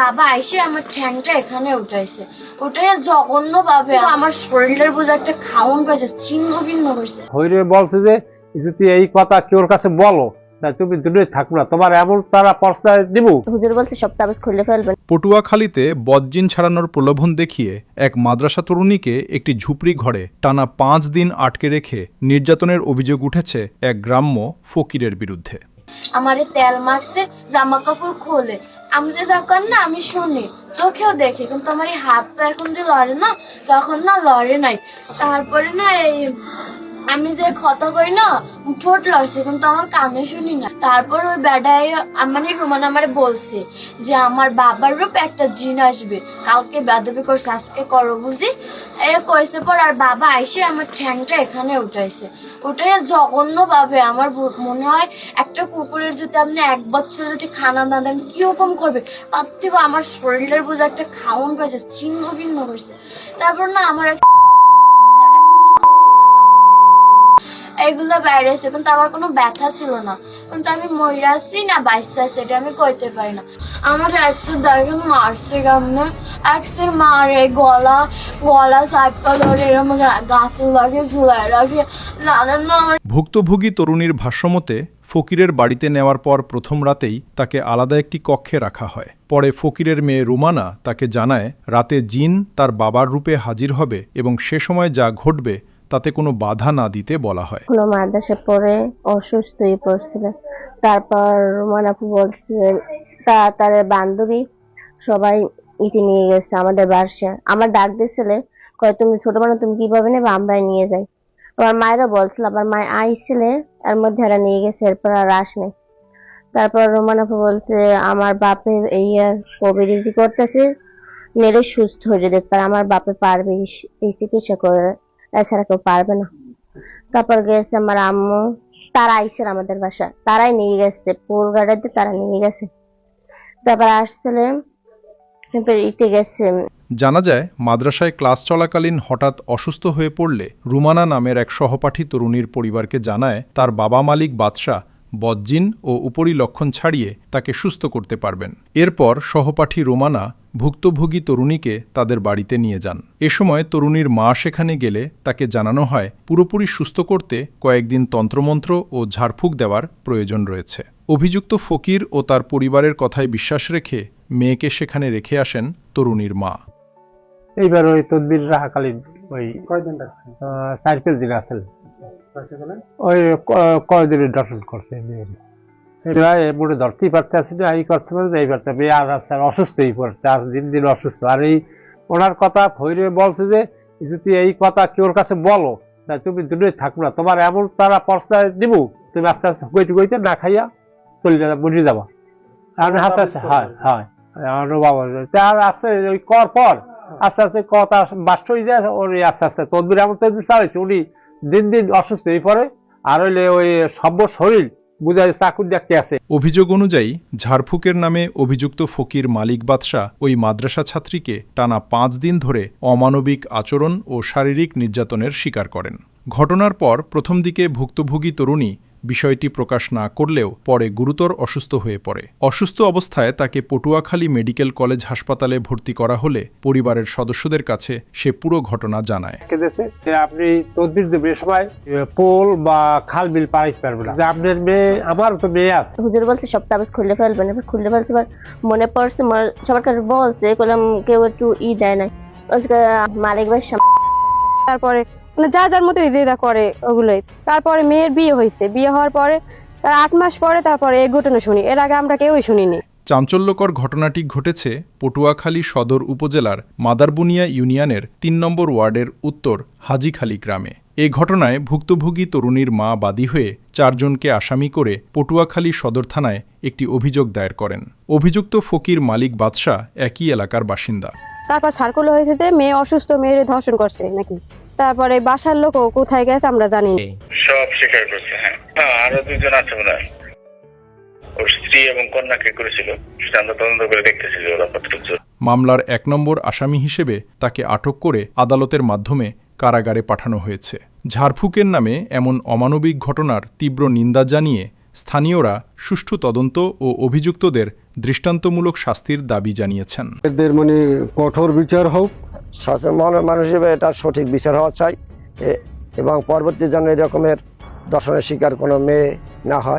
বাবা এসে আমার ঠ্যাংটা এখানে উঠাইছে, উঠাইয়া জঘন্য ভাবে আমার শরীরের বোঝা একটা খাউন পেয়েছে, ছিন্ন ভিন্ন হয়েছে। হইরে বলছে যে যদি এই কথা কেউর কাছে বলো না তুমি দূরে থাকবে না, তোমার এমন তারা প্রশ্রয় দিব। হুজুর বলছে সব কাগজ খুলে ফেলবেন। পটুয়াখালীতে বদজিন ছাড়ানোর প্রলোভন দেখিয়ে এক মাদ্রাসা তরুণীকে একটি ঝুপড়ি ঘরে টানা 5 দিন আটকে রেখে নির্যাতনের অভিযোগ উঠেছে এক গ্রাম্য ফকিরের বিরুদ্ধে। আমারে তেল মাখছে, জামা কাপড় খোলে, আমি যখন না আমি শুনি চোখেও দেখি, কিন্তু আমার এই হাত পা এখন যে লড়ে না, তখন না লড়ে নাই। তারপরে না এই আমি যে কথা কই না ঠোঁট লড়ছে, কিন্তু আমার কানে শুনি না। তারপর ওই বেডায় মানে রুমান আমার বলছে যে আমার বাবার রূপ একটা জিন আসবে, কালকে বেদবি করছে, আজকে করো বুঝি এ কইছে পর। আর বাবা এসে আমার ঠ্যাংটা এখানে উঠাইছে, উঠাইয়া জঘন্য ভাবে আমার মনে হয় একটা কুকুরের যদি আপনি 1 বছর যদি খানা না দেন কিরকম করবে, তার থেকে আমার শরীরের বোঝা একটা খাউন পেয়েছে, ছিন্ন ভিন্ন হয়েছে। তারপর না আমার এগুলো বাইরেছে, কিন্তু আমার কোনো ব্যথা ছিল না, কিন্তু আমি মরে আসছি না বাইসে আছি এটা আমি কইতে পারি না। আমার এক্সের দেখেন মারছে কেমনে, এক্সের মারে গলা সাইপা ধরে এরকম গাছের লাগে ঝুলাই রাখি জানেন না। আমার ভুক্তভোগী তরুণীর ভাষ্যমতে ফকিরের বাড়িতে নেওয়ার পর প্রথম রাতেই তাকে আলাদা একটি কক্ষে রাখা হয়। পরে ফকিরের মেয়ে রুমানা তাকে জানায় রাতে জিন তার বাবার রূপে হাজির হবে এবং সে সময় যা ঘটবে তাতে কোনো বাধা না দিতে বলা হয়। কোনো মাদ্রাসা পড়ে অসুস্থ হয়ে পড়ছিল, তারপর রুমান আপু বলছে তার বান্ধবী সবাই ইটি নিয়ে গেছে আমাদের বাসা। আমার ডাক দিয়েছিলে কয় তুমি ছোট মানুষ তুমি কিভাবে নেবে, আমরাই নিয়ে যাই। আমার মায়েরা বলছিল, আবার মায় আইছিলে এর মধ্যে এরা নিয়ে গেছে, এরপর আর আসনে। তারপর রুমান আপু বলছে আমার বাপের এই আর কবিরিজি করতেছে, মেরে সুস্থ হয়ে যেতে পারে, আমার বাপে পারবে এই চিকিৎসা করে, এছাড়া কেউ পারবে না। তারপর গেছে আমার আম্মু, তারা আইসেন আমাদের বাসা, তারাই নিয়ে গেছে, পুল গাড়িতে তারা নিয়ে গেছে। তারপর আসছিলে ইতে গেছে। জানা যায় মাদ্রাসায় ক্লাস চলাকালীন হঠাৎ অসুস্থ হয়ে পড়লে রুমানা নামের এক সহপাঠী তরুণীর পরিবারকে জানায় তার বাবা মালিক বাদশাহ বদজিন ও উপরি লক্ষণ ছাড়িয়ে তাকে সুস্থ করতে পারবেন। এরপর সহপাঠী রুমানা ভুক্তভোগী তরুণীকে তাদের বাড়িতে নিয়ে যান। এ সময় তরুণীর মা সেখানে গেলে তাকে জানানো হয় পুরোপুরি সুস্থ করতে কয়েকদিন তন্ত্রমন্ত্র ও ঝাড়ফুঁক দেওয়ার প্রয়োজন রয়েছে। অভিযুক্ত ফকির ও তার পরিবারের কথায় বিশ্বাস রেখে মেয়েকে সেখানে রেখে আসেন তরুণীর মা। এইবার ওই তদবির রাখাকালীন ওই কয়দিন রাখছে, 4-5 দিন আসেন, ওই কয়দিনের দর্শন করছে মনে ধরতেই পারতে আসি না, এই করতে পারে এই পারতে মেয়ে আর অসুস্থ হয়ে পড়ছে, আর দিন দিন অসুস্থ। আর এই ওনার কথা হইরে বলছে যে যদি এই কথা কেউর কাছে বলো না তুমি দূরে থাকবে না, তোমার এমন তারা প্রশ্রয় দিব, তুমি আস্তে আস্তে গইতে গইতে না খাইয়া চলে যাবে, বুঝে যাবা। আমি আস্তে আস্তে হয় হয় বাবা আর আস্তে ওই কর পর আস্তে আস্তে কথা বাস্ট হয়ে যায়, ওর আস্তে আস্তে তদবির এমন তদবির চালাইছে, উনি দিন দিন অসুস্থ হয়ে পড়ে। আর হইলে ওই সভ্য শরীর বুঝায় চাকুর দেখতে আছে। অভিযোগ অনুযায়ী ঝাড়ফুঁকের নামে অভিযুক্ত ফকির মালিক বাদশাহ ওই মাদ্রাসা ছাত্রীকে টানা 5 দিন ধরে অমানবিক আচরণ ও শারীরিক নির্যাতনের শিকার করেন। ঘটনার পর প্রথম দিকে ভুক্তভোগী তরুণী বিষয়টি প্রকাশ না করলেও পরে গুরুতর অসুস্থ হয়ে পড়ে। অসুস্থ অবস্থায় তাকে পটুয়াখালী মেডিকেল কলেজ হাসপাতালে ভর্তি করা হলে পরিবারের সদস্যদের কাছে সে পুরো ঘটনা জানায়। আপনি তদবির দেবেন সময় পোল বা খাল বিল পাইতে পারবেন না, আপনার মেয়ে আমার তো মেয়ে আছে। হুজুর বলছে সব কাগজ খুলে ফেলবেন, এবার খুলে ফেলছে। মনে পড়ছে সবার কাছে বলছে, বললাম কেউ একটু দেয় নাই মালিক ভাই। তারপরে যা যার মতো যেটা করে ওগুলোই। তারপরে মেয়ের বিয়ে হয়েছে, বিয়ে হওয়ার পরে 8 মাস পরে তারপরে এই ঘটনা শুনি, এর আগে আমরা কেউই শুনিনি। চাঞ্চল্যকর ঘটনাটি ঘটেছে পটুয়াখালী সদর উপজেলার মাদারবুনিয়া ইউনিয়নের 3 নম্বর ওয়ার্ডের উত্তর হাজীখালী গ্রামে। এ ঘটনায় ভুক্তভোগী তরুণীর মা বাদী হয়ে 4 জনকে আসামি করে পটুয়াখালী সদর থানায় একটি অভিযোগ দায়ের করেন। অভিযুক্ত ফকির মালিক বাদশাহ একই এলাকার বাসিন্দা। তারপর সার্কুল হয়েছে যে মেয়ে অসুস্থ, মেয়ের ধর্ষণ করছে নাকি। তারপরে বাসার লোক কোথায় গেছে আমরা জানি সব স্বীকার করছে। হ্যাঁ, আরো 2 জন আছে মনে হয়, ওর স্ত্রী এবং কন্যাকে করেছিল, সেটা আমরা তদন্ত করে দেখতেছি। মামলার 1 নম্বর আসামি হিসেবে তাকে আটক করে আদালতের মাধ্যমে কারাগারে পাঠানো হয়েছে। ঝাড়ফুঁকের নামে এমন অমানবিক ঘটনার তীব্র নিন্দা জানিয়ে স্থানীয়রা সুষ্ঠু তদন্ত ও অভিযুক্তদের দৃষ্টান্তমূলক শাস্তির দাবি জানিয়েছেন। এদের মানে কঠোর বিচার হোক, সচেতন মানুষ হিসেবে এটা সঠিক বিচার হওয়া চাই এবং পরবর্তী যেন এরকমের দর্শনের শিকার কোনো মেয়ে না হয়।